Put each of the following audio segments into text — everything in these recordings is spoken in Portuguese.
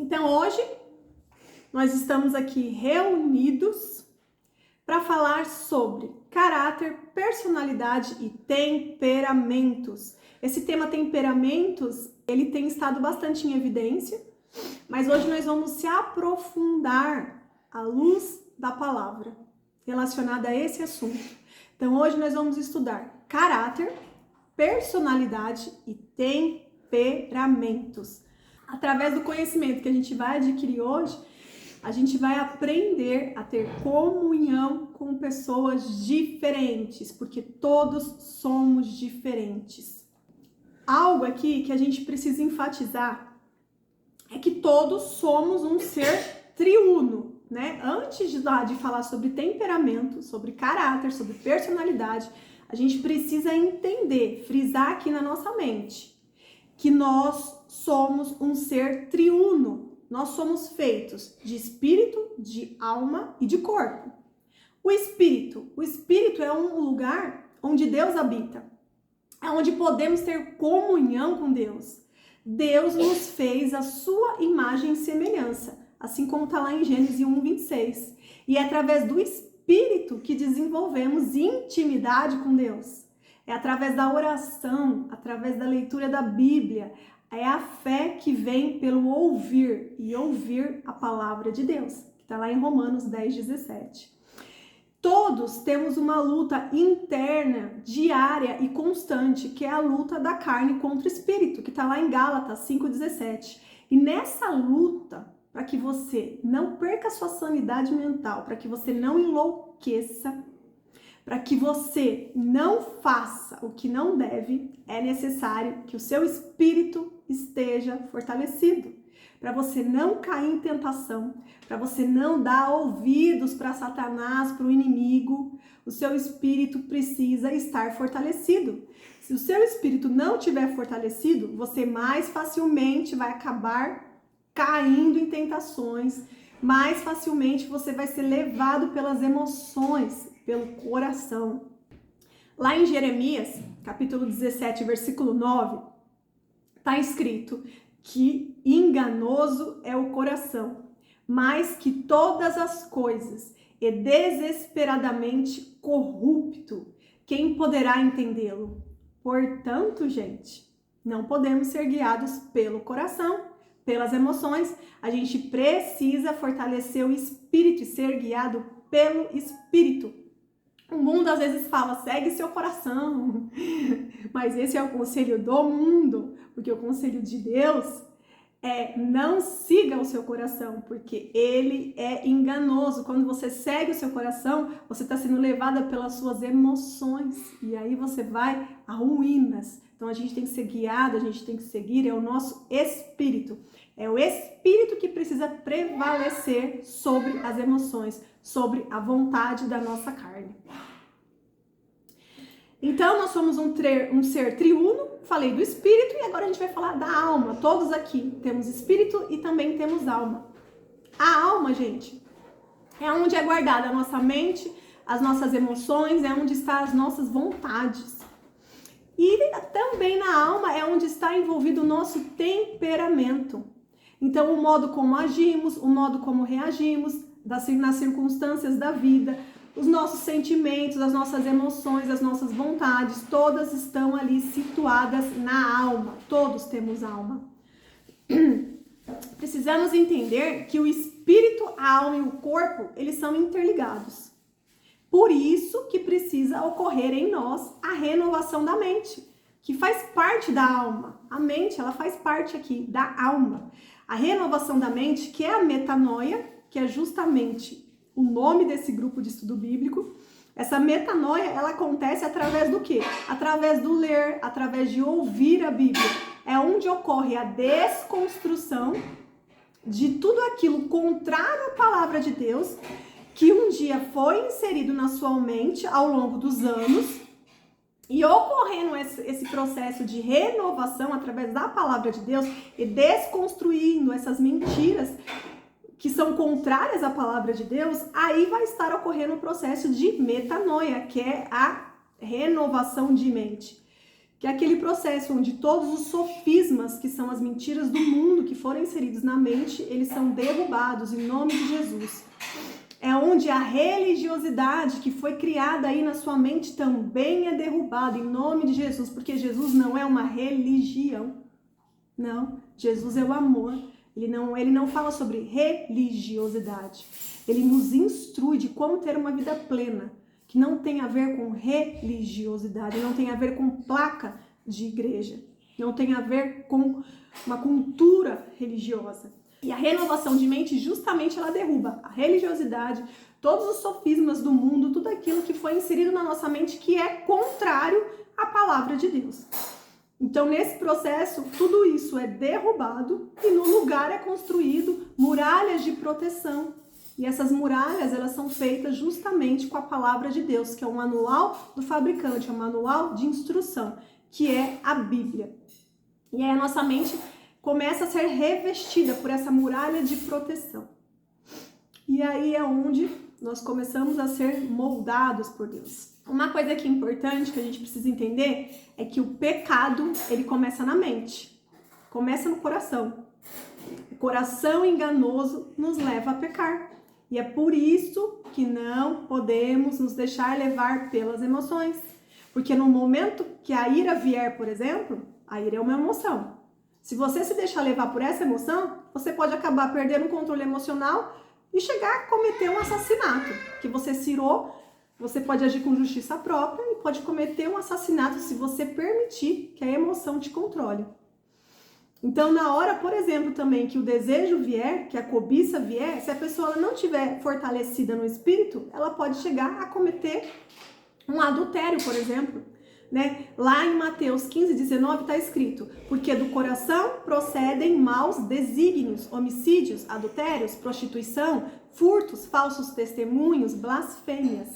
Então hoje nós estamos aqui reunidos para falar sobre caráter, personalidade e temperamentos. Esse tema temperamentos, ele tem estado bastante em evidência, mas hoje nós vamos se aprofundar à luz da palavra relacionada a esse assunto. Então hoje nós vamos estudar caráter, personalidade e temperamentos. Através do conhecimento que a gente vai adquirir hoje, a gente vai aprender a ter comunhão com pessoas diferentes, porque todos somos diferentes. Algo aqui que a gente precisa enfatizar é que todos somos um ser triuno, né? Antes de falar sobre temperamento, sobre caráter, sobre personalidade, a gente precisa entender, frisar aqui na nossa mente, que nós somos um ser triuno. Nós somos feitos de espírito, de alma e de corpo. O espírito é um lugar onde Deus habita. É onde podemos ter comunhão com Deus. Deus nos fez a sua imagem e semelhança, assim como está lá em Gênesis 1:26. E é através do espírito que desenvolvemos intimidade com Deus. É através da oração, através da leitura da Bíblia. É a fé que vem pelo ouvir e ouvir a palavra de Deus, que está lá em Romanos 10:17. Todos temos uma luta interna, diária e constante, que é a luta da carne contra o espírito, que está lá em Gálatas 5:17. E nessa luta, para que você não perca a sua sanidade mental, para que você não enlouqueça, para que você não faça o que não deve, é necessário que o seu espírito esteja fortalecido. Para você não cair em tentação, para você não dar ouvidos para Satanás, para o inimigo, o seu espírito precisa estar fortalecido. Se o seu espírito não estiver fortalecido, você mais facilmente vai acabar caindo em tentações, mais facilmente você vai ser levado pelas emoções, pelo coração. Lá em Jeremias, capítulo 17, versículo 9, está escrito que enganoso é o coração, mais que todas as coisas, e desesperadamente corrupto. Quem poderá entendê-lo? Portanto, gente, não podemos ser guiados pelo coração, pelas emoções. A gente precisa fortalecer o espírito e ser guiado pelo espírito. O mundo às vezes fala, segue seu coração, mas esse é o conselho do mundo, porque o conselho de Deus é não siga o seu coração, porque ele é enganoso. Quando você segue o seu coração, você está sendo levada pelas suas emoções, e aí você vai a ruínas. Então a gente tem que ser guiado, a gente tem que seguir, é o nosso espírito. É o espírito que precisa prevalecer sobre as emoções, sobre a vontade da nossa carne. Então, nós somos um ser triuno, falei do espírito, e agora a gente vai falar da alma. Todos aqui temos espírito e também temos alma. A alma, gente, é onde é guardada a nossa mente, as nossas emoções, é onde estão as nossas vontades. E também na alma é onde está envolvido o nosso temperamento. Então, o modo como agimos, o modo como reagimos nas circunstâncias da vida, os nossos sentimentos, as nossas emoções, as nossas vontades, todas estão ali situadas na alma. Todos temos alma. Precisamos entender que o espírito, a alma e o corpo, eles são interligados. Por isso que precisa ocorrer em nós a renovação da mente, que faz parte da alma. A mente, ela faz parte aqui da alma. A renovação da mente, que é a metanoia, que é justamente o nome desse grupo de estudo bíblico. Essa metanoia, ela acontece através do quê? Através do ler, através de ouvir a Bíblia. É onde ocorre a desconstrução de tudo aquilo contrário à palavra de Deus, que um dia foi inserido na sua mente ao longo dos anos, e ocorrendo esse processo de renovação através da palavra de Deus e desconstruindo essas mentiras que são contrárias à palavra de Deus, aí vai estar ocorrendo o processo de metanoia, que é a renovação de mente. que é aquele processo onde todos os sofismas, que são as mentiras do mundo que foram inseridos na mente, eles são derrubados em nome de Jesus. É onde a religiosidade que foi criada aí na sua mente também é derrubada em nome de Jesus, porque Jesus não é uma religião. Não, Jesus é o amor. Ele não fala sobre religiosidade. Ele nos instrui de como ter uma vida plena, que não tem a ver com religiosidade, não tem a ver com placa de igreja, não tem a ver com uma cultura religiosa. E a renovação de mente, justamente, ela derruba a religiosidade, todos os sofismas do mundo, tudo aquilo que foi inserido na nossa mente que é contrário à palavra de Deus. Então, nesse processo, tudo isso é derrubado e no lugar é construído muralhas de proteção. E essas muralhas, elas são feitas justamente com a palavra de Deus, que é o manual do fabricante, é o manual de instrução, que é a Bíblia. E aí a nossa mente começa a ser revestida por essa muralha de proteção. E aí é onde nós começamos a ser moldados por Deus. Uma coisa que é importante, que a gente precisa entender, é que o pecado, ele começa na mente, começa no coração. O coração enganoso nos leva a pecar. E é por isso que não podemos nos deixar levar pelas emoções. Porque no momento que a ira vier, por exemplo, a ira é uma emoção. Se você se deixar levar por essa emoção, você pode acabar perdendo o controle emocional e chegar a cometer um assassinato. Que você se irou, você pode agir com justiça própria e pode cometer um assassinato se você permitir que a emoção te controle. Então, na hora, por exemplo, também que o desejo vier, que a cobiça vier, se a pessoa não estiver fortalecida no espírito, ela pode chegar a cometer um adultério, por exemplo. Né? Lá em Mateus 15:19 está escrito: porque do coração procedem maus desígnios, homicídios, adultérios, prostituição, furtos, falsos testemunhos, blasfêmias.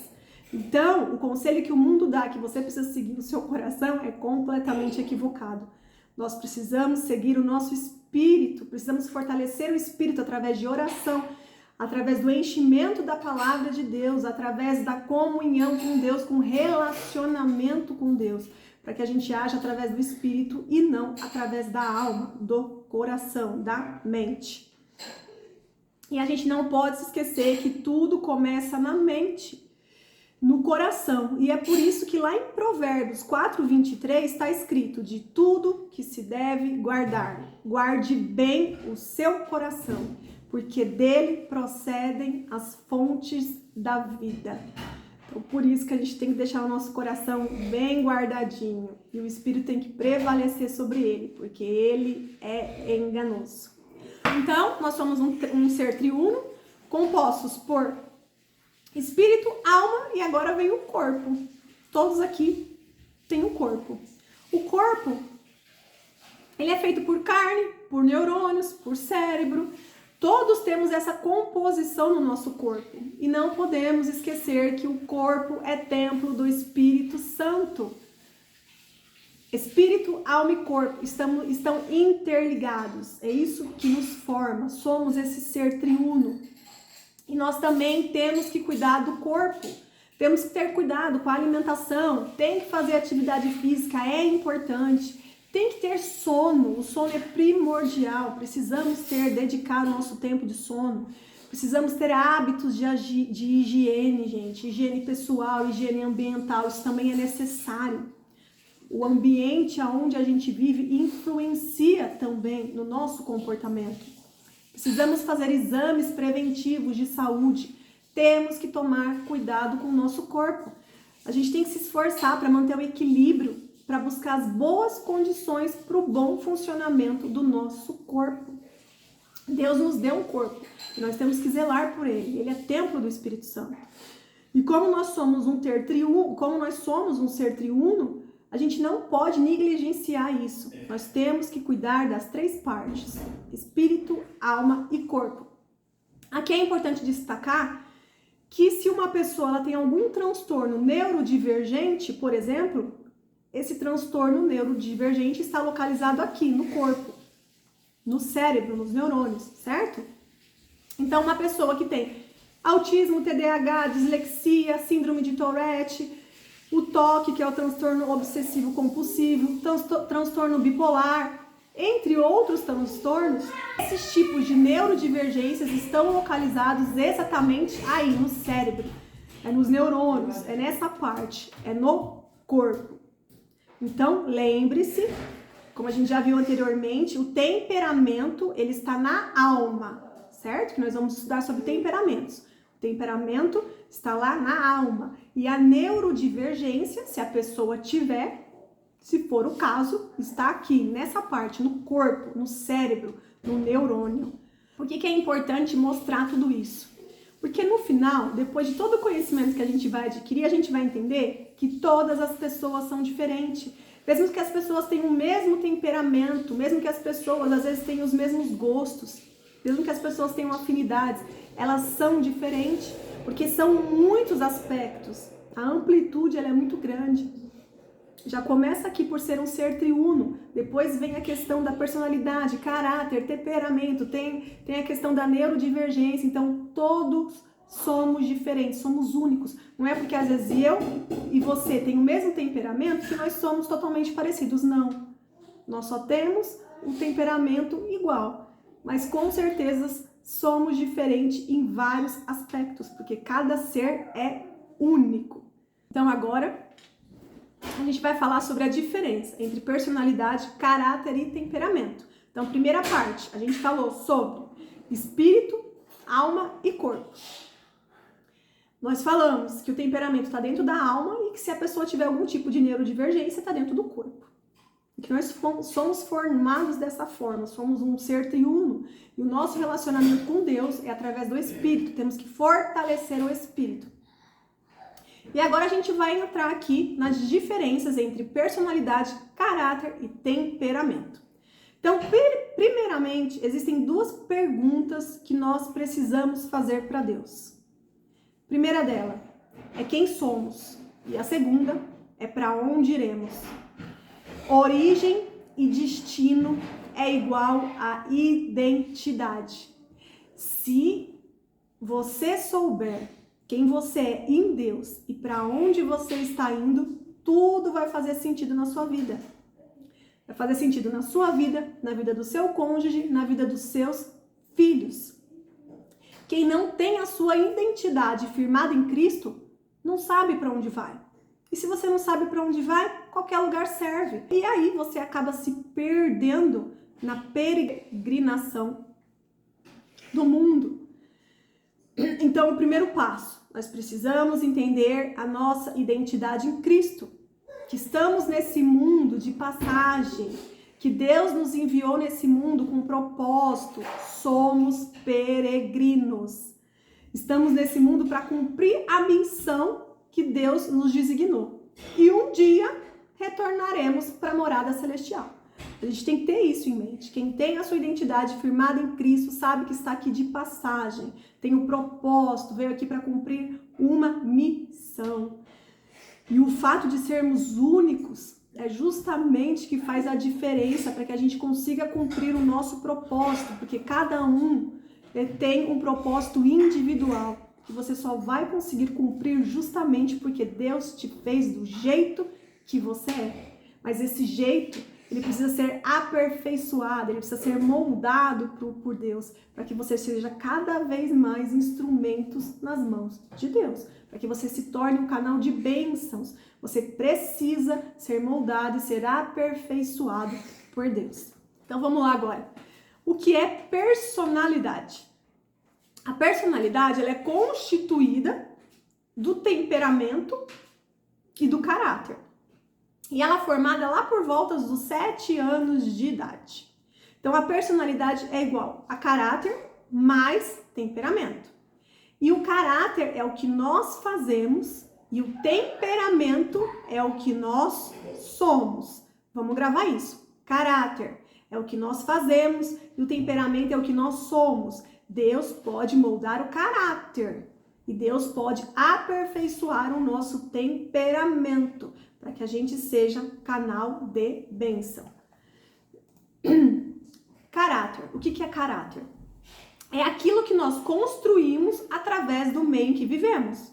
Então, o conselho que o mundo dá, que você precisa seguir no seu coração, é completamente equivocado. Nós precisamos seguir o nosso espírito, precisamos fortalecer o espírito através de oração, através do enchimento da palavra de Deus, através da comunhão com Deus, com relacionamento com Deus, para que a gente age através do espírito e não através da alma, do coração, da mente. E a gente não pode se esquecer que tudo começa na mente, no coração. E é por isso que lá em Provérbios 4:23 está escrito: de tudo que se deve guardar, guarde bem o seu coração, porque dele procedem as fontes da vida. Então, por isso que a gente tem que deixar o nosso coração bem guardadinho. E o Espírito tem que prevalecer sobre ele, porque ele é enganoso. Então, nós somos um ser triuno, compostos por espírito, alma e agora vem o corpo. Todos aqui têm um corpo. O corpo, ele é feito por carne, por neurônios, por cérebro. Todos temos essa composição no nosso corpo e não podemos esquecer que o corpo é templo do Espírito Santo. Espírito, alma e corpo estão interligados. É isso que nos forma. Somos esse ser triuno. E nós também temos que cuidar do corpo. Temos que ter cuidado com a alimentação. Tem que fazer atividade física, é importante. Tem que ter sono, o sono é primordial, precisamos dedicar o nosso tempo de sono, precisamos ter hábitos de higiene, gente, higiene pessoal, higiene ambiental, isso também é necessário. O ambiente onde a gente vive influencia também no nosso comportamento. Precisamos fazer exames preventivos de saúde, temos que tomar cuidado com o nosso corpo. A gente tem que se esforçar para manter o equilíbrio, para buscar as boas condições para o bom funcionamento do nosso corpo. Deus nos deu um corpo e nós temos que zelar por ele. Ele é templo do Espírito Santo. E como nós somos um ser triuno, a gente não pode negligenciar isso. Nós temos que cuidar das três partes: espírito, alma e corpo. Aqui é importante destacar que se uma pessoa ela tem algum transtorno neurodivergente, por exemplo, esse transtorno neurodivergente está localizado aqui no corpo, no cérebro, nos neurônios, certo? Então, uma pessoa que tem autismo, TDAH, dislexia, síndrome de Tourette, o TOC, que é o transtorno obsessivo compulsivo, transtorno bipolar, entre outros transtornos. Esses tipos de neurodivergências estão localizados exatamente aí no cérebro, nos neurônios, é nessa parte, é no corpo. Então, lembre-se, como a gente já viu anteriormente, o temperamento, ele está na alma, certo? Que nós vamos estudar sobre temperamentos. O temperamento está lá na alma. E a neurodivergência, se a pessoa tiver, se for o caso, está aqui, nessa parte, no corpo, no cérebro, no neurônio. Por que é importante mostrar tudo isso? Porque no final, depois de todo o conhecimento que a gente vai adquirir, a gente vai entender que todas as pessoas são diferentes. Mesmo que as pessoas tenham o mesmo temperamento, mesmo que as pessoas às vezes tenham os mesmos gostos, mesmo que as pessoas tenham afinidades, elas são diferentes, porque são muitos aspectos. A amplitude ela é muito grande. Já começa aqui por ser um ser triuno, depois vem a questão da personalidade, caráter, temperamento, tem a questão da neurodivergência, então todos somos diferentes, somos únicos. Não é porque às vezes eu e você tem o mesmo temperamento que nós somos totalmente parecidos, não. Nós só temos um temperamento igual, mas com certeza somos diferentes em vários aspectos, porque cada ser é único. Então agora a gente vai falar sobre a diferença entre personalidade, caráter e temperamento. Então, primeira parte, a gente falou sobre espírito, alma e corpo. Nós falamos que o temperamento está dentro da alma e que se a pessoa tiver algum tipo de neurodivergência, está dentro do corpo. E que nós somos formados dessa forma, somos um ser triuno. E o nosso relacionamento com Deus é através do espírito, temos que fortalecer o espírito. E agora a gente vai entrar aqui nas diferenças entre personalidade, caráter e temperamento. Então, primeiramente, existem duas perguntas que nós precisamos fazer para Deus. A primeira dela é quem somos e a segunda é para onde iremos. Origem e destino é igual a identidade. Se você souber quem você é em Deus e para onde você está indo, tudo vai fazer sentido na sua vida. Vai fazer sentido na sua vida, na vida do seu cônjuge, na vida dos seus filhos. Quem não tem a sua identidade firmada em Cristo, não sabe para onde vai. E se você não sabe para onde vai, qualquer lugar serve. E aí você acaba se perdendo na peregrinação do mundo. Então, o primeiro passo, nós precisamos entender a nossa identidade em Cristo, que estamos nesse mundo de passagem, que Deus nos enviou nesse mundo com um propósito, somos peregrinos. Estamos nesse mundo para cumprir a missão que Deus nos designou. E um dia retornaremos para a morada celestial. A gente tem que ter isso em mente. Quem tem a sua identidade firmada em Cristo sabe que está aqui de passagem, tem um propósito, veio aqui para cumprir uma missão. E o fato de sermos únicos é justamente que faz a diferença para que a gente consiga cumprir o nosso propósito, porque cada um tem um propósito individual que você só vai conseguir cumprir justamente porque Deus te fez do jeito que você é. Mas esse jeito, ele precisa ser aperfeiçoado, ele precisa ser moldado por Deus, para que você seja cada vez mais instrumentos nas mãos de Deus, para que você se torne um canal de bênçãos. Você precisa ser moldado e ser aperfeiçoado por Deus. Então vamos lá agora. O que é personalidade? A personalidade ela é constituída do temperamento e do caráter. E ela é formada lá por volta dos 7 anos de idade. Então, a personalidade é igual a caráter mais temperamento. E o caráter é o que nós fazemos e o temperamento é o que nós somos. Vamos gravar isso. Caráter é o que nós fazemos e o temperamento é o que nós somos. Deus pode moldar o caráter e Deus pode aperfeiçoar o nosso temperamento, para que a gente seja canal de bênção. Caráter. O que é caráter? É aquilo que nós construímos através do meio em que vivemos.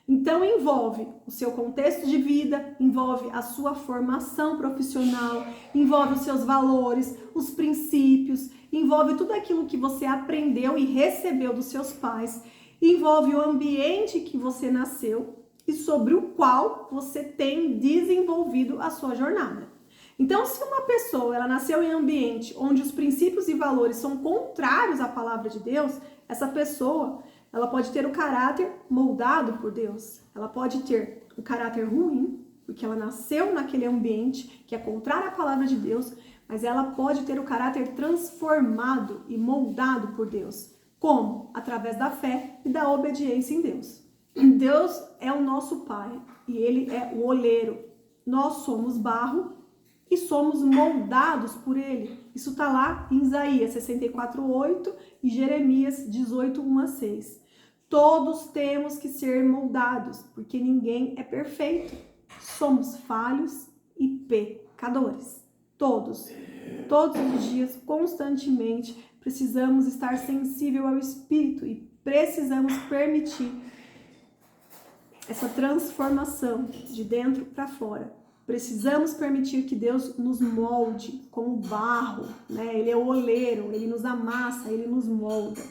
Então, envolve o seu contexto de vida, envolve a sua formação profissional, envolve os seus valores, os princípios, envolve tudo aquilo que você aprendeu e recebeu dos seus pais, envolve o ambiente que você nasceu e sobre o qual você tem desenvolvido a sua jornada. Então, se uma pessoa ela nasceu em um ambiente onde os princípios e valores são contrários à palavra de Deus, essa pessoa ela pode ter o caráter moldado por Deus. Ela pode ter o caráter ruim, porque ela nasceu naquele ambiente que é contrário à palavra de Deus, mas ela pode ter o caráter transformado e moldado por Deus. Como? Através da fé e da obediência em Deus. Deus é o nosso Pai e Ele é o oleiro. Nós somos barro e somos moldados por Ele. Isso está lá em Isaías 64:8 e Jeremias 18:1-6. Todos temos que ser moldados, porque ninguém é perfeito. Somos falhos e pecadores. Todos os dias, constantemente, precisamos estar sensível ao Espírito e precisamos permitir essa transformação de dentro para fora. Precisamos permitir que Deus nos molde com o barro, né? Ele é o oleiro, ele nos amassa, ele nos molda.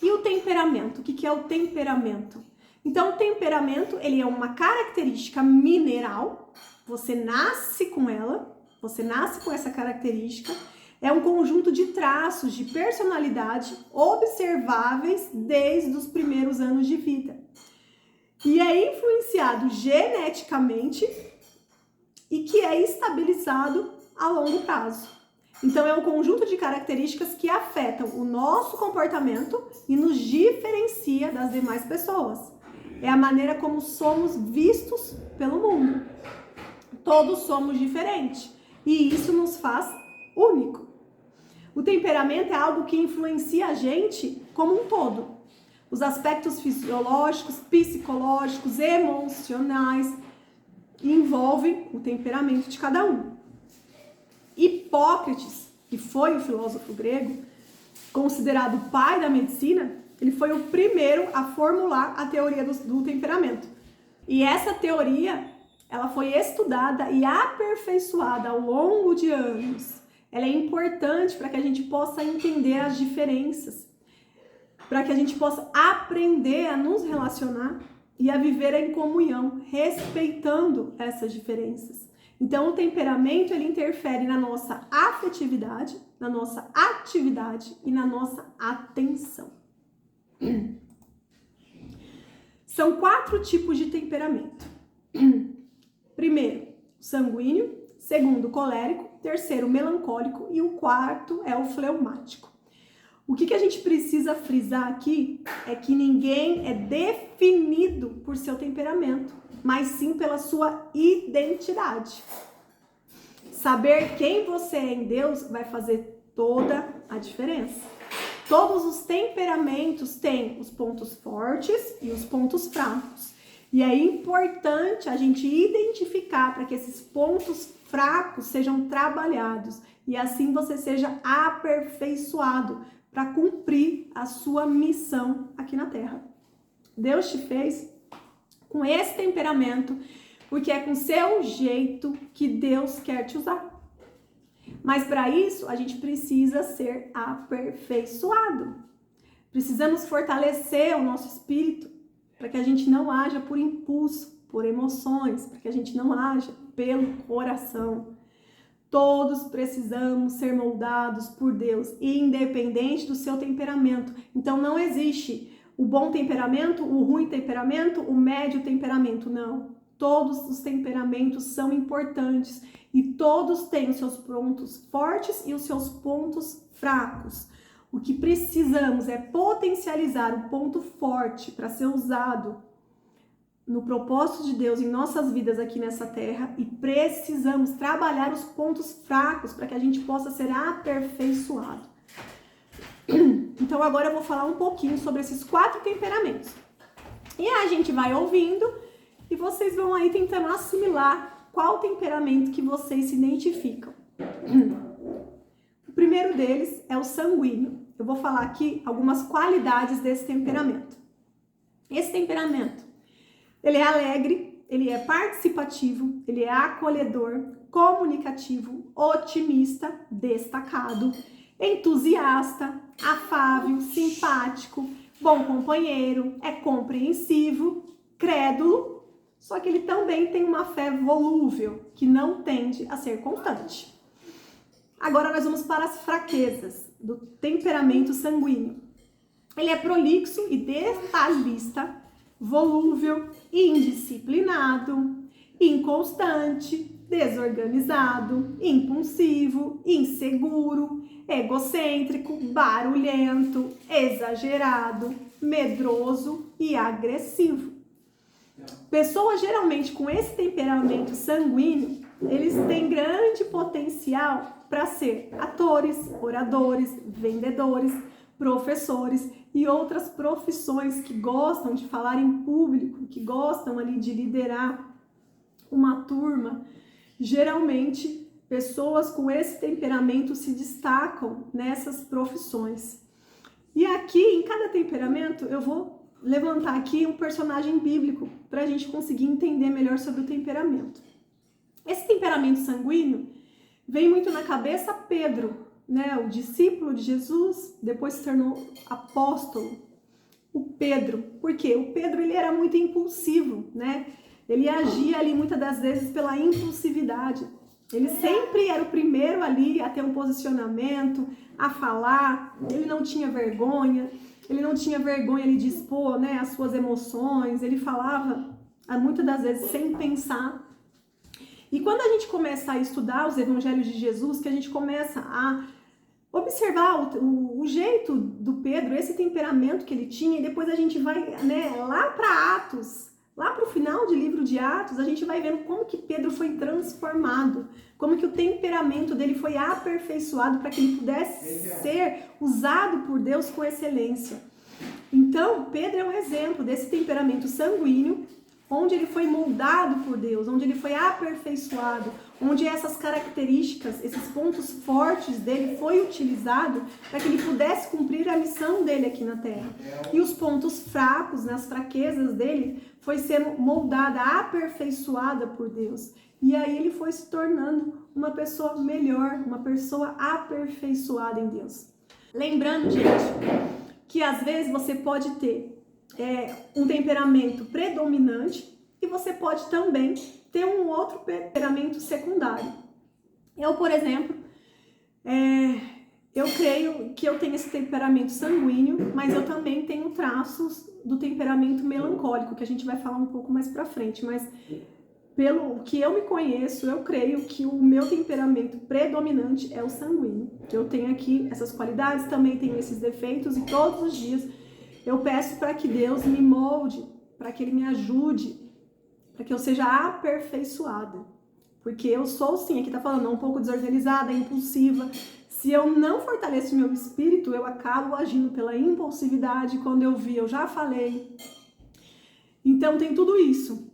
E o temperamento? O que é o temperamento? Então, o temperamento, ele é uma característica mineral, você nasce com ela, você nasce com essa característica, é um conjunto de traços de personalidade observáveis desde os primeiros anos de vida. E é influenciado geneticamente e que é estabilizado a longo prazo. Então, é um conjunto de características que afetam o nosso comportamento e nos diferencia das demais pessoas. É a maneira como somos vistos pelo mundo. Todos somos diferentes e isso nos faz único. O temperamento é algo que influencia a gente como um todo. Os aspectos fisiológicos, psicológicos, emocionais envolvem o temperamento de cada um. Hipócrates, que foi o filósofo grego, considerado o pai da medicina, ele foi o primeiro a formular a teoria do temperamento. E essa teoria, ela foi estudada e aperfeiçoada ao longo de anos. Ela é importante para que a gente possa entender as diferenças, para que a gente possa aprender a nos relacionar e a viver em comunhão, respeitando essas diferenças. Então, o temperamento, ele interfere na nossa afetividade, na nossa atividade e na nossa atenção. São 4 tipos de temperamento. Primeiro, sanguíneo. Segundo, colérico. Terceiro, melancólico. E o quarto é o fleumático. O que a gente precisa frisar aqui é que ninguém é definido por seu temperamento, mas sim pela sua identidade. Saber quem você é em Deus vai fazer toda a diferença. Todos os temperamentos têm os pontos fortes e os pontos fracos. E é importante a gente identificar para que esses pontos fracos sejam trabalhados e assim você seja aperfeiçoado para cumprir a sua missão aqui na Terra. Deus te fez com esse temperamento, porque é com seu jeito que Deus quer te usar. Mas para isso, a gente precisa ser aperfeiçoado. Precisamos fortalecer o nosso espírito para que a gente não haja por impulso, por emoções, para que a gente não haja pelo coração. Todos precisamos ser moldados por Deus, independente do seu temperamento. Então não existe o bom temperamento, o ruim temperamento, o médio temperamento, não. Todos os temperamentos são importantes e todos têm os seus pontos fortes e os seus pontos fracos. O que precisamos é potencializar o ponto forte para ser usado no propósito de Deus em nossas vidas aqui nessa terra e precisamos trabalhar os pontos fracos para que a gente possa ser aperfeiçoado. Então agora eu vou falar um pouquinho sobre esses 4 temperamentos. E a gente vai ouvindo e vocês vão aí tentando assimilar qual temperamento que vocês se identificam. O primeiro deles é o sanguíneo. Eu vou falar aqui algumas qualidades desse temperamento. Esse temperamento, ele é alegre, ele é participativo, ele é acolhedor, comunicativo, otimista, destacado, entusiasta, afável, simpático, bom companheiro, é compreensivo, crédulo, só que ele também tem uma fé volúvel, que não tende a ser constante. Agora nós vamos para as fraquezas do temperamento sanguíneo. Ele é prolixo e detalhista, volúvel, indisciplinado, inconstante, desorganizado, impulsivo, inseguro, egocêntrico, barulhento, exagerado, medroso e agressivo. Pessoas geralmente com esse temperamento sanguíneo, eles têm grande potencial para ser atores, oradores, vendedores, professores e outras profissões que gostam de falar em público, que gostam ali de liderar uma turma. Geralmente, pessoas com esse temperamento se destacam nessas profissões. E aqui, em cada temperamento, eu vou levantar aqui um personagem bíblico para a gente conseguir entender melhor sobre o temperamento. Esse temperamento sanguíneo vem muito na cabeça Pedro, né, o discípulo de Jesus, depois se tornou apóstolo, o Pedro. Por quê? O Pedro, ele era muito impulsivo, né? Ele agia ali muitas das vezes pela impulsividade. Ele sempre era o primeiro ali a ter um posicionamento, a falar. Ele não tinha vergonha. Ele não tinha vergonha ali de expor, né, as suas emoções. Ele falava muitas das vezes sem pensar. E quando a gente começa a estudar os evangelhos de Jesus, que a gente começa a observar o jeito do Pedro, esse temperamento que ele tinha, e depois a gente vai, né, lá para Atos, lá para o final do livro de Atos, a gente vai vendo como que Pedro foi transformado, como que o temperamento dele foi aperfeiçoado para que ele pudesse ser usado por Deus com excelência. Então, Pedro é um exemplo desse temperamento sanguíneo, onde ele foi moldado por Deus, onde ele foi aperfeiçoado, onde essas características, esses pontos fortes dele foi utilizado para que ele pudesse cumprir a missão dele aqui na Terra. E os pontos fracos, né, as fraquezas dele, foi sendo moldada, aperfeiçoada por Deus. E aí ele foi se tornando uma pessoa melhor, uma pessoa aperfeiçoada em Deus. Lembrando, gente, que às vezes você pode ter um temperamento predominante e você pode também ter um outro temperamento secundário. Eu, por exemplo, eu creio que eu tenho esse temperamento sanguíneo, mas eu também tenho traços do temperamento melancólico, que a gente vai falar um pouco mais pra frente, mas pelo que eu me conheço, eu creio que o meu temperamento predominante é o sanguíneo. Eu tenho aqui essas qualidades, também tenho esses defeitos e todos os dias eu peço para que Deus me molde, para que Ele me ajude, para que eu seja aperfeiçoada. Porque eu sou, sim, aqui tá falando, um pouco desorganizada, impulsiva. Se eu não fortaleço o meu espírito, eu acabo agindo pela impulsividade. Quando eu vi, eu já falei. Então tem tudo isso.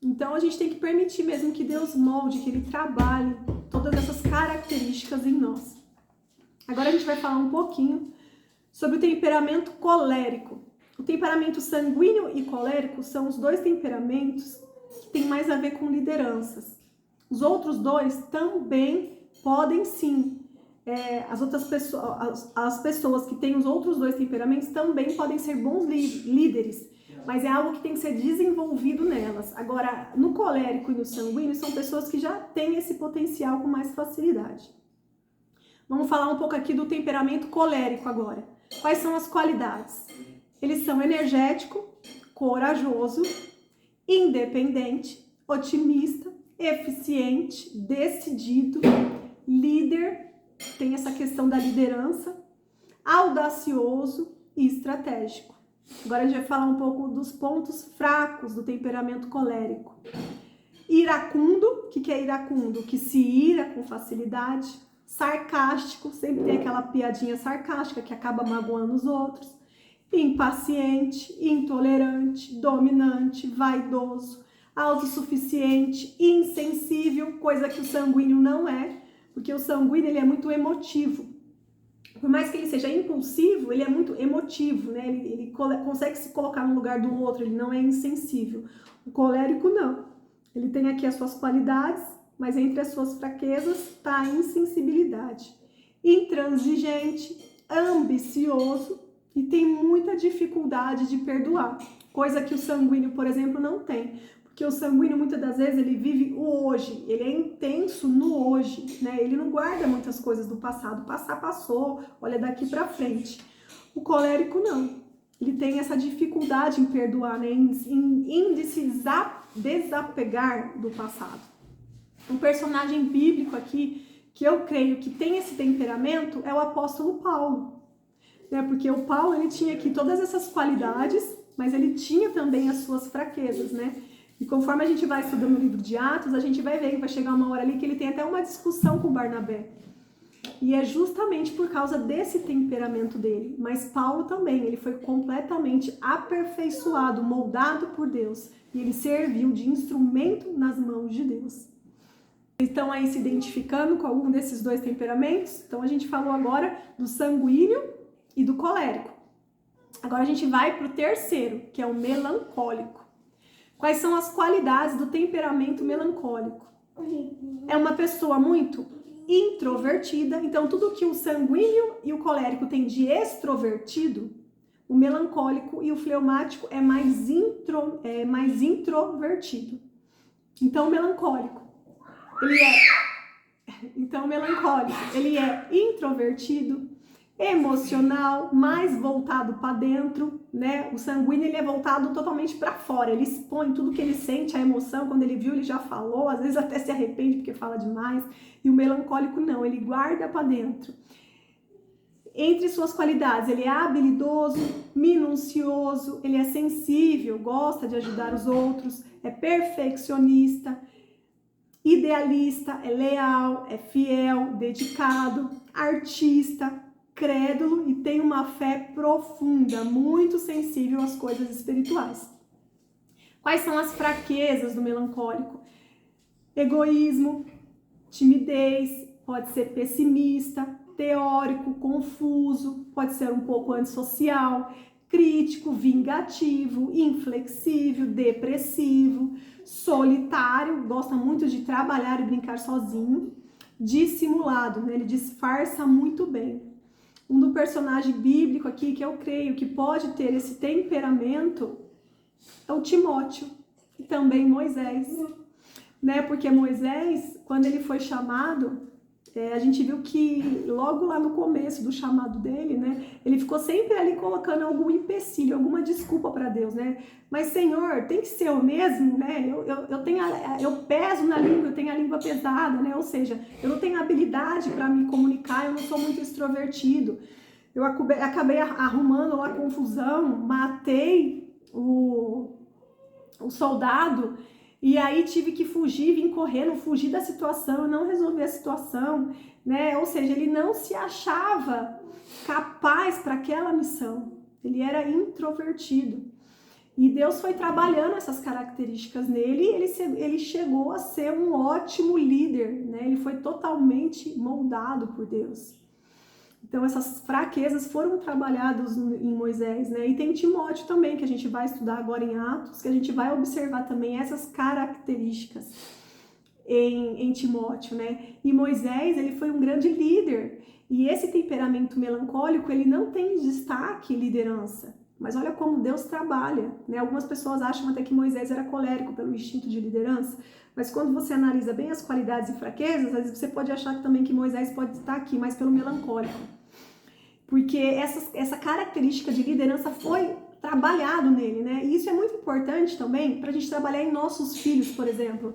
Então a gente tem que permitir mesmo que Deus molde, que Ele trabalhe todas essas características em nós. Agora a gente vai falar um pouquinho sobre o temperamento colérico. O temperamento sanguíneo e colérico são os dois temperamentos que têm mais a ver com lideranças. Os outros dois também podem sim. As pessoas que têm os outros dois temperamentos também podem ser bons líderes, mas é algo que tem que ser desenvolvido nelas. Agora, no colérico e no sanguíneo, são pessoas que já têm esse potencial com mais facilidade. Vamos falar um pouco aqui do temperamento colérico agora. Quais são as qualidades? Eles são energético, corajoso, independente, otimista, eficiente, decidido, líder, tem essa questão da liderança, audacioso e estratégico. Agora a gente vai falar um pouco dos pontos fracos do temperamento colérico. Iracundo, o que é iracundo? Que se ira com facilidade. Sarcástico, sempre tem aquela piadinha sarcástica que acaba magoando os outros. Impaciente, intolerante, dominante, vaidoso, autossuficiente, insensível, coisa que o sanguíneo não é, porque o sanguíneo ele é muito emotivo. por mais que ele seja impulsivo, ele é muito emotivo, né? Ele consegue se colocar no lugar do outro, ele não é insensível. O colérico não. Ele tem aqui as suas qualidades, mas entre as suas fraquezas está a insensibilidade. Intransigente, ambicioso e tem muita dificuldade de perdoar, coisa que o sanguíneo, por exemplo, não tem. Porque o sanguíneo, muitas das vezes, ele vive o hoje, ele é intenso no hoje, né? Ele não guarda muitas coisas do passado. Passar, passou, olha daqui para frente. O colérico, não. Ele tem essa dificuldade em perdoar, né? Em desapegar do passado. Um personagem bíblico aqui, que eu creio que tem esse temperamento, é o apóstolo Paulo. Né? Porque o Paulo, ele tinha aqui todas essas qualidades, mas ele tinha também as suas fraquezas, né? E conforme a gente vai estudando o livro de Atos, a gente vai ver que vai chegar uma hora ali que ele tem até uma discussão com Barnabé. E é justamente por causa desse temperamento dele. Mas Paulo também, ele foi completamente aperfeiçoado, moldado por Deus. E ele serviu de instrumento nas mãos de Deus. Estão aí se identificando com algum desses dois temperamentos? Então a gente falou agora do sanguíneo e do colérico. Agora a gente vai para o terceiro, que é o melancólico. Quais são as qualidades do temperamento melancólico? É uma pessoa muito introvertida, então tudo que o sanguíneo e o colérico têm de extrovertido, o melancólico e o fleumático é mais introvertido. Então o melancólico, ele é introvertido, emocional, mais voltado para dentro, né? O sanguíneo, ele é voltado totalmente para fora, ele expõe tudo que ele sente, a emoção, quando ele viu, ele já falou, às vezes até se arrepende porque fala demais, e o melancólico não, ele guarda para dentro. Entre suas qualidades, ele é habilidoso, minucioso, ele é sensível, gosta de ajudar os outros, é perfeccionista, idealista, é leal, é fiel, dedicado, artista, crédulo e tem uma fé profunda, muito sensível às coisas espirituais. Quais são as fraquezas do melancólico? Egoísmo, timidez, pode ser pessimista, teórico, confuso, pode ser um pouco antissocial, crítico, vingativo, inflexível, depressivo, solitário, gosta muito de trabalhar e brincar sozinho, dissimulado, né? Ele disfarça muito bem. Um do personagem bíblico aqui que eu creio que pode ter esse temperamento é o Timóteo e também Moisés, né? Porque Moisés, quando ele foi chamado, a gente viu que logo lá no começo do chamado dele, né? Ele ficou sempre ali colocando algum empecilho, alguma desculpa para Deus, né? Mas Senhor, tem que ser eu mesmo, né? Eu peso na língua, eu tenho a língua pesada, né? Ou seja, eu não tenho habilidade para me comunicar, eu não sou muito extrovertido. Eu acabei arrumando lá confusão, matei o soldado. E aí tive que fugir, vim correndo, fugir da situação, não resolver a situação, né? Ou seja, ele não se achava capaz para aquela missão. Ele era introvertido. E Deus foi trabalhando essas características nele e ele chegou a ser um ótimo líder, né? Ele foi totalmente moldado por Deus. Então essas fraquezas foram trabalhadas em Moisés, né? E tem Timóteo também, que a gente vai estudar agora em Atos, que a gente vai observar também essas características em Timóteo, né? E Moisés, ele foi um grande líder. E esse temperamento melancólico, ele não tem destaque em liderança. Mas olha como Deus trabalha, né? Algumas pessoas acham até que Moisés era colérico pelo instinto de liderança, mas quando você analisa bem as qualidades e fraquezas, às vezes você pode achar também que Moisés pode estar aqui, mas pelo melancólico. Porque essa característica de liderança foi trabalhado nele, né? E isso é muito importante também para a gente trabalhar em nossos filhos, por exemplo.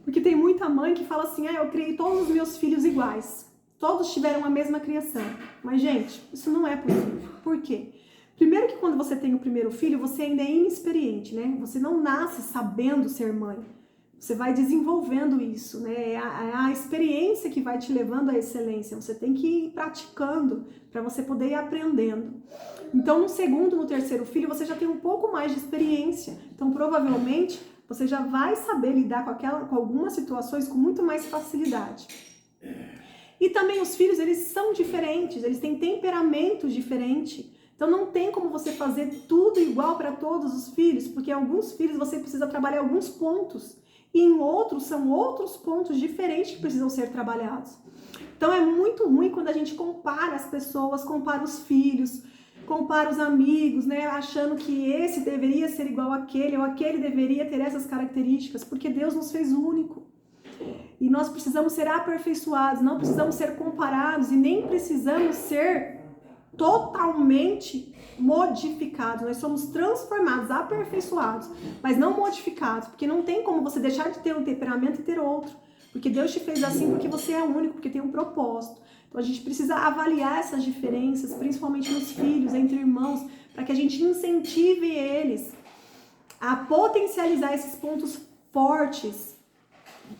Porque tem muita mãe que fala assim, eu criei todos os meus filhos iguais. Todos tiveram a mesma criação. Mas, gente, isso não é possível. Por quê? Primeiro que quando você tem o primeiro filho, você ainda é inexperiente, né? Você não nasce sabendo ser mãe. Você vai desenvolvendo isso, né? É a experiência que vai te levando à excelência. Você tem que ir praticando para você poder ir aprendendo. Então, no segundo, no terceiro filho, você já tem um pouco mais de experiência. Então, provavelmente, você já vai saber lidar com algumas situações com muito mais facilidade. E também os filhos, eles são diferentes, eles têm temperamentos diferentes. Então não tem como você fazer tudo igual para todos os filhos, porque em alguns filhos você precisa trabalhar alguns pontos, e em outros são outros pontos diferentes que precisam ser trabalhados. Então é muito ruim quando a gente compara as pessoas, compara os filhos, compara os amigos, né, achando que esse deveria ser igual àquele, ou aquele deveria ter essas características, porque Deus nos fez único. E nós precisamos ser aperfeiçoados, não precisamos ser comparados e nem precisamos ser totalmente modificados. Nós somos transformados, aperfeiçoados, mas não modificados, porque não tem como você deixar de ter um temperamento e ter outro. Porque Deus te fez assim porque você é único, porque tem um propósito. Então a gente precisa avaliar essas diferenças, principalmente nos filhos, entre irmãos, para que a gente incentive eles a potencializar esses pontos fortes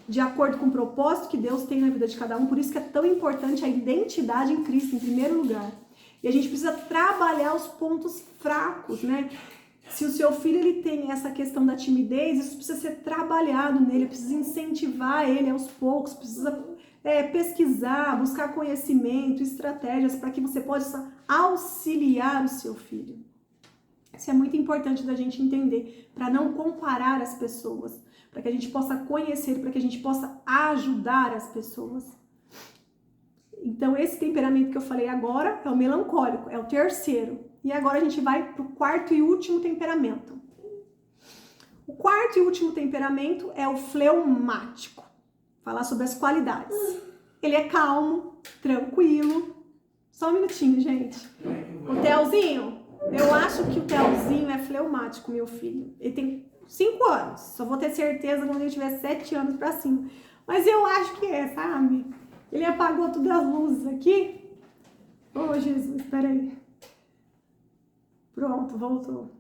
de acordo com o propósito que Deus tem na vida de cada um. Por isso que é tão importante a identidade em Cristo em primeiro lugar. E a gente precisa trabalhar os pontos fracos, né? Se o seu filho ele tem essa questão da timidez, isso precisa ser trabalhado nele, precisa incentivar ele aos poucos, precisa pesquisar, buscar conhecimento, estratégias para que você possa auxiliar o seu filho. Isso é muito importante da gente entender, para não comparar as pessoas, para que a gente possa conhecer, para que a gente possa ajudar as pessoas. Então, esse temperamento que eu falei agora é o melancólico, é o terceiro. E agora a gente vai para o quarto e último temperamento. O quarto e último temperamento é o fleumático. Falar sobre as qualidades. Ele é calmo, tranquilo. Só um minutinho, gente. O Telzinho, eu acho que o Telzinho é fleumático, meu filho. Ele tem 5 anos. Só vou ter certeza quando ele tiver 7 anos para cima. Mas eu acho que é, sabe? Ele apagou todas as luzes aqui. Oh, Jesus, peraí. Pronto, voltou.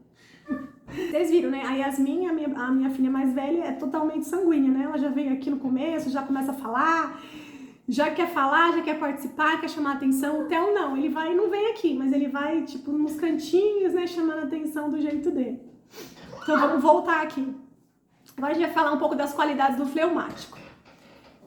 Vocês viram, né? A Yasmin, a minha filha mais velha, é totalmente sanguínea, né? Ela já veio aqui no começo, já começa a falar, já quer participar, quer chamar atenção. O Theo não, ele vai, não vem aqui, mas ele vai, tipo, nos cantinhos, né? Chamando a atenção do jeito dele. Então vamos voltar aqui. Agora a gente vai falar um pouco das qualidades do fleumático.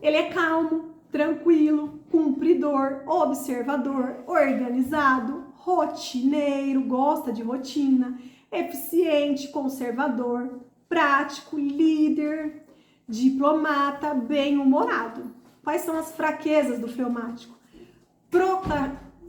Ele é calmo, tranquilo, cumpridor, observador, organizado, rotineiro, gosta de rotina, eficiente, conservador, prático, líder, diplomata, bem-humorado. Quais são as fraquezas do fleumático?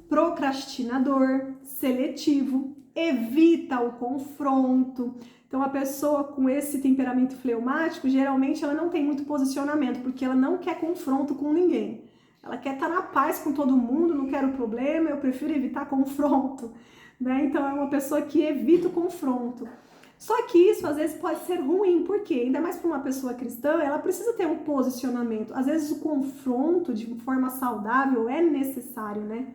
Procrastinador, seletivo, evita o confronto. Então, a pessoa com esse temperamento fleumático, geralmente ela não tem muito posicionamento, porque ela não quer confronto com ninguém. Ela quer estar na paz com todo mundo, não quero problema, eu prefiro evitar confronto, né? Então, é uma pessoa que evita o confronto. Só que isso, às vezes, pode ser ruim, porque ainda mais para uma pessoa cristã, ela precisa ter um posicionamento. Às vezes, o confronto, de forma saudável, é necessário, né?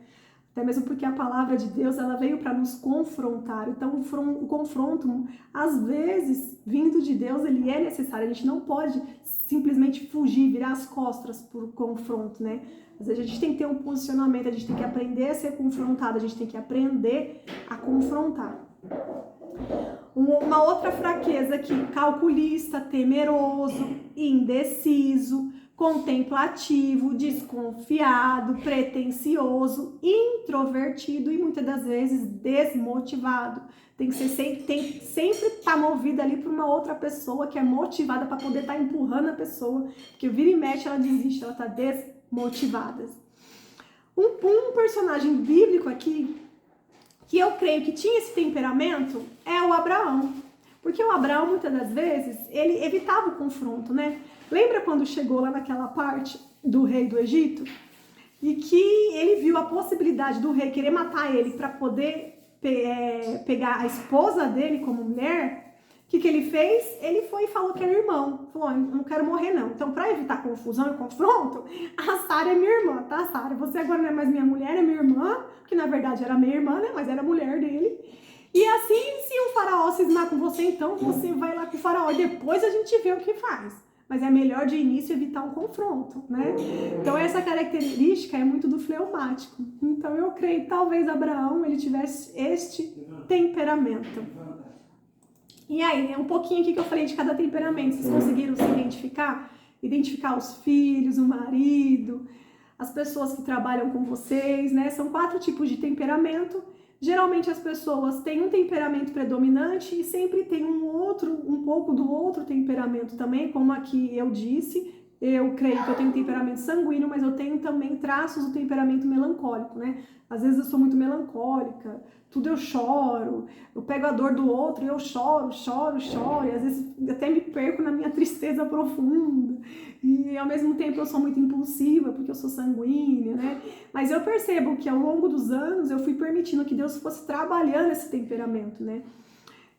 Até mesmo porque a palavra de Deus, ela veio para nos confrontar. Então, o confronto, às vezes, vindo de Deus, ele é necessário. A gente não pode simplesmente fugir, virar as costas por confronto, né? Às vezes a gente tem que ter um posicionamento, a gente tem que aprender a ser confrontado, a gente tem que aprender a confrontar. Uma outra fraqueza aqui, calculista, temeroso, indeciso, contemplativo, desconfiado, pretensioso, introvertido e muitas das vezes desmotivado. Tem que ser sempre estar movido ali por uma outra pessoa que é motivada para poder estar empurrando a pessoa, porque vira e mexe ela desiste, ela está desmotivada. Um personagem bíblico aqui que eu creio que tinha esse temperamento é o Abraão. Porque o Abraão, muitas das vezes, ele evitava o confronto, né? Lembra quando chegou lá naquela parte do rei do Egito? E que ele viu a possibilidade do rei querer matar ele para poder pegar a esposa dele como mulher? O que ele fez? Ele foi e falou que era irmão. Falou, eu não quero morrer não. Então, para evitar confusão e confronto, a Sara é minha irmã, tá, Sara? Você agora não é mais minha mulher, é minha irmã, que na verdade era minha irmã, né? Mas era mulher dele. E assim, se o faraó cismar com você, então você vai lá com o faraó e depois a gente vê o que faz. Mas é melhor de início evitar um confronto, né? Então essa característica é muito do fleumático. Então eu creio que talvez Abraão ele tivesse este temperamento. E aí, um pouquinho aqui que eu falei de cada temperamento, vocês conseguiram se identificar? Identificar os filhos, o marido, as pessoas que trabalham com vocês, né? São 4 tipos de temperamento. Geralmente as pessoas têm um temperamento predominante e sempre tem um pouco do outro temperamento também, como aqui eu disse. Eu creio que eu tenho temperamento sanguíneo, mas eu tenho também traços do temperamento melancólico, né? Às vezes eu sou muito melancólica, tudo eu choro, eu pego a dor do outro e eu choro, e às vezes até me perco na minha tristeza profunda. E ao mesmo tempo eu sou muito impulsiva, porque eu sou sanguínea, né? Mas eu percebo que ao longo dos anos eu fui permitindo que Deus fosse trabalhando esse temperamento, né?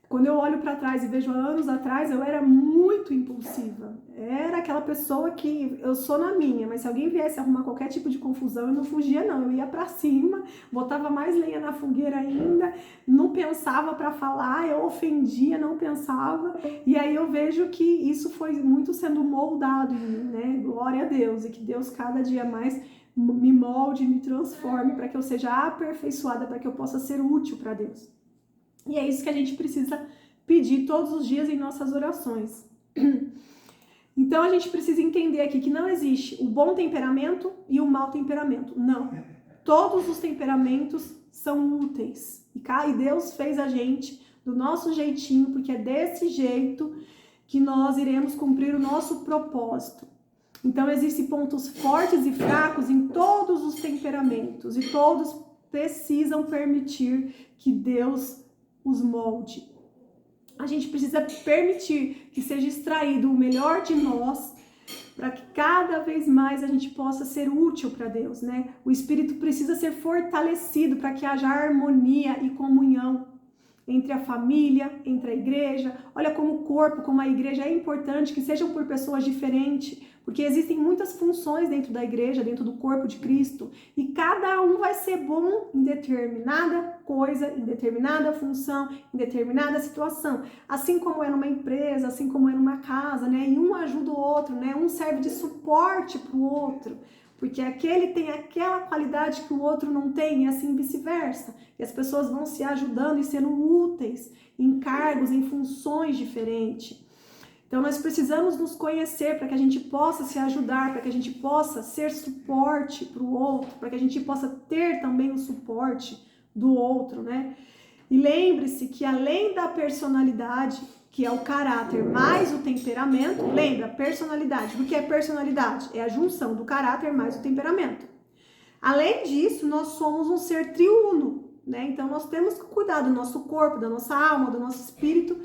Quando eu olho para trás e vejo anos atrás, eu era muito impulsiva. Era aquela pessoa que eu sou na minha, mas se alguém viesse arrumar qualquer tipo de confusão, eu não fugia não, eu ia para cima, botava mais lenha na fogueira ainda, não pensava para falar, eu ofendia, não pensava. E aí eu vejo que isso foi muito sendo moldado em mim, né? Glória a Deus, e que Deus cada dia mais me molde, me transforme para que eu seja aperfeiçoada, para que eu possa ser útil para Deus. E é isso que a gente precisa pedir todos os dias em nossas orações. Então a gente precisa entender aqui que não existe o bom temperamento e o mau temperamento. Não. Todos os temperamentos são úteis. E Deus fez a gente do nosso jeitinho, porque é desse jeito que nós iremos cumprir o nosso propósito. Então existem pontos fortes e fracos em todos os temperamentos e todos precisam permitir que Deus os molde. A gente precisa permitir que seja extraído o melhor de nós para que cada vez mais a gente possa ser útil para Deus, né? O espírito precisa ser fortalecido para que haja harmonia e comunhão entre a família, entre a igreja. Olha como o corpo, como a igreja é importante que sejam por pessoas diferentes, porque existem muitas funções dentro da igreja, dentro do corpo de Cristo, e cada um vai ser bom em determinada coisa, em determinada função, em determinada situação. Assim como é numa empresa, assim como é numa casa, né? E um ajuda o outro, né? Um serve de suporte para o outro, porque aquele tem aquela qualidade que o outro não tem, e assim vice-versa. E as pessoas vão se ajudando e sendo úteis em cargos, em funções diferentes. Então nós precisamos nos conhecer para que a gente possa se ajudar, para que a gente possa ser suporte para o outro, para que a gente possa ter também o suporte do outro, né? E lembre-se que além da personalidade, que é o caráter mais o temperamento, lembra, personalidade. O que é personalidade? É a junção do caráter mais o temperamento. Além disso, nós somos um ser triuno, né? Então nós temos que cuidar do nosso corpo, da nossa alma, do nosso espírito,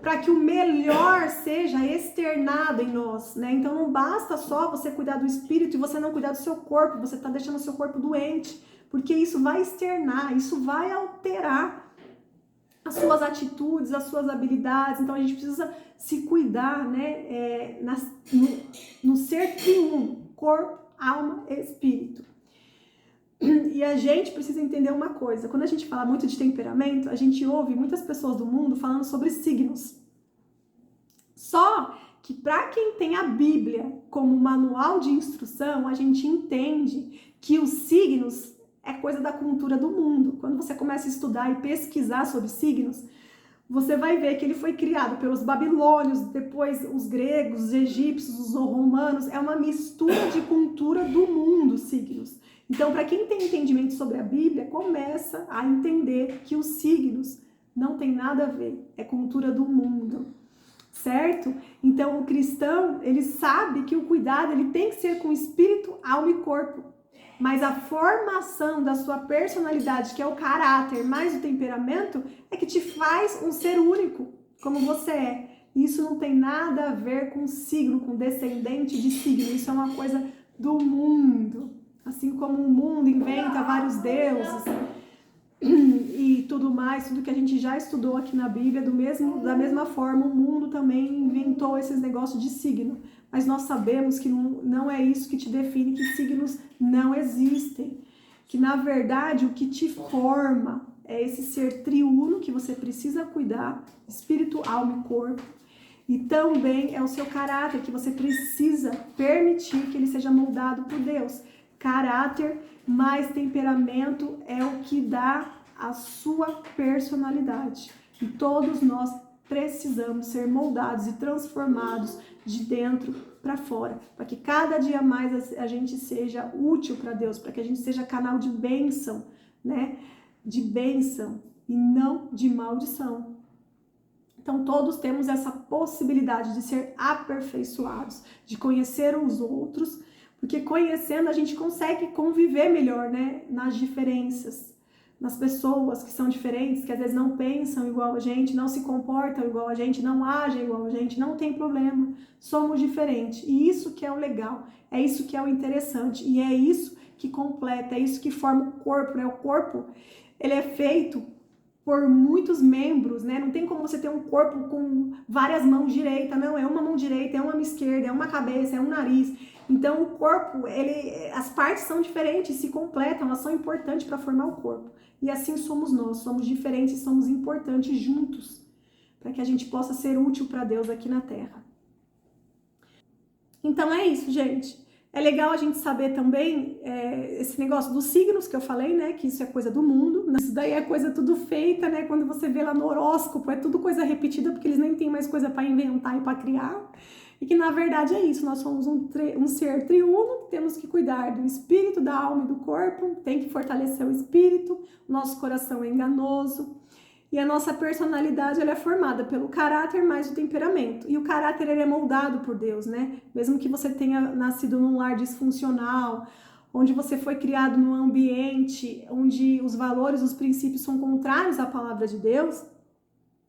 para que o melhor seja externado em nós, né? Então não basta só você cuidar do espírito e você não cuidar do seu corpo, você está deixando o seu corpo doente, porque isso vai externar, isso vai alterar as suas atitudes, as suas habilidades. Então a gente precisa se cuidar, né? No ser triuno, corpo, alma e espírito. E a gente precisa entender uma coisa, quando a gente fala muito de temperamento, a gente ouve muitas pessoas do mundo falando sobre signos. Só que para quem tem a Bíblia como manual de instrução, a gente entende que os signos é coisa da cultura do mundo. Quando você começa a estudar e pesquisar sobre signos, você vai ver que ele foi criado pelos babilônios, depois os gregos, os egípcios, os romanos. É uma mistura de cultura do mundo, signos. Então, para quem tem entendimento sobre a Bíblia, começa a entender que os signos não tem nada a ver, é cultura do mundo, certo? Então, o cristão, ele sabe que o cuidado ele tem que ser com espírito, alma e corpo. Mas a formação da sua personalidade, que é o caráter mais o temperamento, é que te faz um ser único, como você é. Isso não tem nada a ver com signo, com descendente de signo. Isso é uma coisa do mundo. Assim como o mundo inventa vários deuses e tudo mais, tudo que a gente já estudou aqui na Bíblia, da mesma forma, o mundo também inventou esses negócios de signo. Mas nós sabemos que não é isso que te define, que signos não existem. Que, na verdade, o que te forma é esse ser triuno que você precisa cuidar, espírito, alma e corpo. E também é o seu caráter, que você precisa permitir que ele seja moldado por Deus. Caráter mais temperamento é o que dá a sua personalidade. E todos nós precisamos ser moldados e transformados de dentro para fora, para que cada dia mais a gente seja útil para Deus, para que a gente seja canal de bênção, né? De bênção e não de maldição. Então todos temos essa possibilidade de ser aperfeiçoados, de conhecer os outros, porque conhecendo a gente consegue conviver melhor, né? Nas diferenças, nas pessoas que são diferentes, que às vezes não pensam igual a gente, não se comportam igual a gente, não agem igual a gente, não tem problema, somos diferentes. E isso que é o legal, é isso que é o interessante, e é isso que completa, é isso que forma o corpo, né? O corpo, ele é feito por muitos membros, né? Não tem como você ter um corpo com várias mãos direitas, não, é uma mão direita, é uma mão esquerda, é uma cabeça, é um nariz. Então o corpo, as partes são diferentes, se completam, elas são importantes para formar o corpo. E assim somos nós, somos diferentes, somos importantes juntos, para que a gente possa ser útil para Deus aqui na Terra. Então é isso, gente. É legal a gente saber também esse negócio dos signos que eu falei, né? Que isso é coisa do mundo. Isso daí é coisa tudo feita, né? Quando você vê lá no horóscopo, é tudo coisa repetida, porque eles nem têm mais coisa para inventar e para criar. E que na verdade é isso, nós somos um ser triuno, temos que cuidar do espírito, da alma e do corpo, tem que fortalecer o espírito, o nosso coração é enganoso. E a nossa personalidade ela é formada pelo caráter mais o temperamento. E o caráter ele é moldado por Deus, né? Mesmo que você tenha nascido num lar disfuncional, onde você foi criado num ambiente onde os valores, os princípios são contrários à palavra de Deus,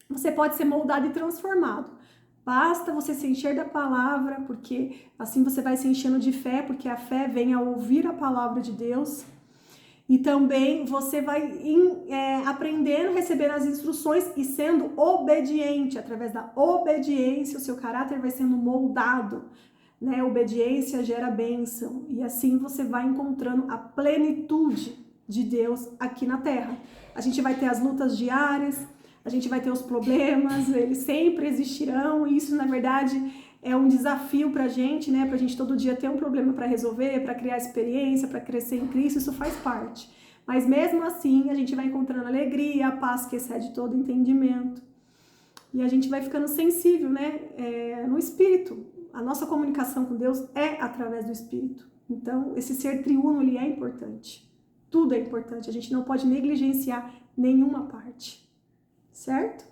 você pode ser moldado e transformado. Basta você se encher da palavra, porque assim você vai se enchendo de fé, porque a fé vem a ouvir a palavra de Deus. E também você vai aprendendo, recebendo as instruções e sendo obediente. Através da obediência, o seu caráter vai sendo moldado, né? Obediência gera bênção. E assim você vai encontrando a plenitude de Deus aqui na Terra. A gente vai ter as lutas diárias, a gente vai ter os problemas, eles sempre existirão. E isso, na verdade, é um desafio pra gente, né? Pra gente todo dia ter um problema para resolver, para criar experiência, para crescer em Cristo, isso faz parte. Mas mesmo assim, a gente vai encontrando alegria, a paz que excede todo entendimento. E a gente vai ficando sensível, né? No Espírito. A nossa comunicação com Deus é através do Espírito. Então, esse ser triuno, ele é importante. Tudo é importante. A gente não pode negligenciar nenhuma parte. Certo?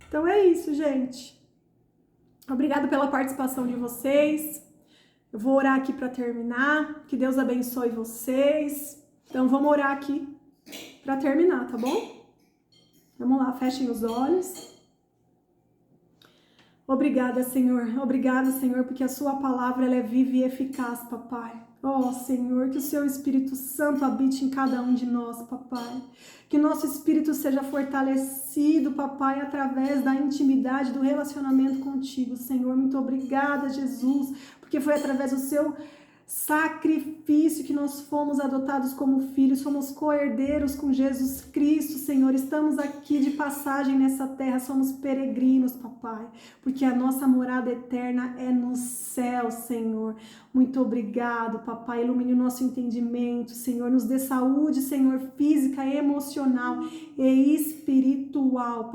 Então é isso, gente. Obrigada pela participação de vocês. Eu vou orar aqui para terminar. Que Deus abençoe vocês. Então vamos orar aqui para terminar, tá bom? Vamos lá, fechem os olhos. Obrigada, Senhor, porque a sua palavra ela é viva e eficaz, papai. Oh, Senhor, que o seu Espírito Santo habite em cada um de nós, papai. Que o nosso espírito seja fortalecido, papai, através da intimidade, do relacionamento contigo, Senhor. Muito obrigada, Jesus, porque foi através do seu sacrifício que nós fomos adotados como filhos, somos co-herdeiros com Jesus Cristo, Senhor. Estamos aqui de passagem nessa terra, somos peregrinos, papai, porque a nossa morada eterna é no céu, Senhor. Muito obrigado, papai. Ilumine o nosso entendimento, Senhor. Nos dê saúde, Senhor, física, emocional e espiritual.